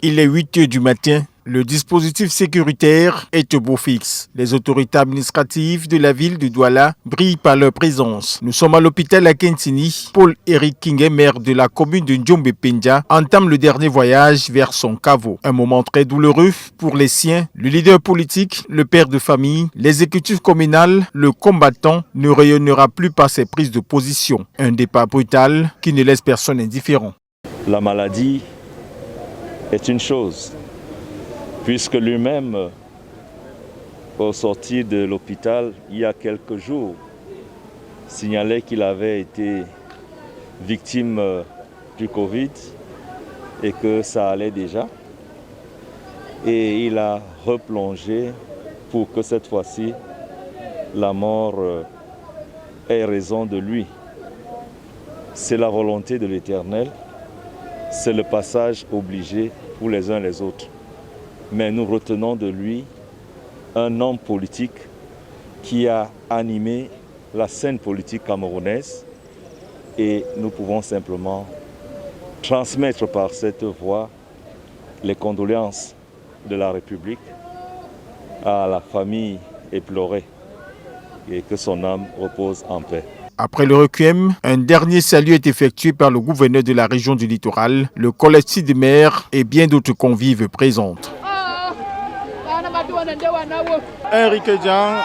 Il est 8 h du matin. Le dispositif sécuritaire est au beau fixe. Les autorités administratives de la ville de Douala brillent par leur présence. Nous sommes à l'hôpital à Kentini. Paul-Éric Kingué, maire de la commune de Njombe-Pendia, entame le dernier voyage vers son caveau. Un moment très douloureux pour les siens. Le leader politique, le père de famille, l'exécutif communal, le combattant ne rayonnera plus par ses prises de position. Un départ brutal qui ne laisse personne indifférent. La maladie est une chose, puisque lui-même, au sortir de l'hôpital, il y a quelques jours, signalait qu'il avait été victime du Covid et que ça allait déjà. Et il a replongé pour que cette fois-ci, la mort ait raison de lui. C'est la volonté de l'Éternel. C'est le passage obligé pour les uns les autres. Mais nous retenons de lui un homme politique qui a animé la scène politique camerounaise et nous pouvons simplement transmettre par cette voie les condoléances de la République à la famille éplorée et que son âme repose en paix. Après le requiem, un dernier salut est effectué par le gouverneur de la région du littoral, le collectif des maires et bien d'autres convives présentes. Henri Kedjan,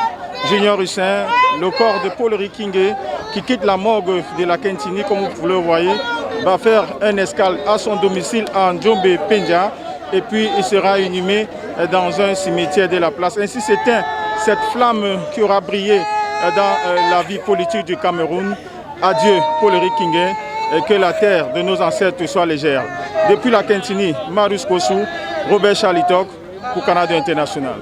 Junior Hussein, le corps de Paul-Éric Kingué qui quitte la morgue de la Kentini, comme vous le voyez, va faire un escale à son domicile à Njombe-Pendia et puis il sera inhumé dans un cimetière de la place. Ainsi s'éteint cette flamme qui aura brillé dans la vie politique du Cameroun. Adieu Paul-Éric Kingué et que la terre de nos ancêtres soit légère. Depuis la Kentini, Marius Kossou, Robert Chalitok pour Canada International.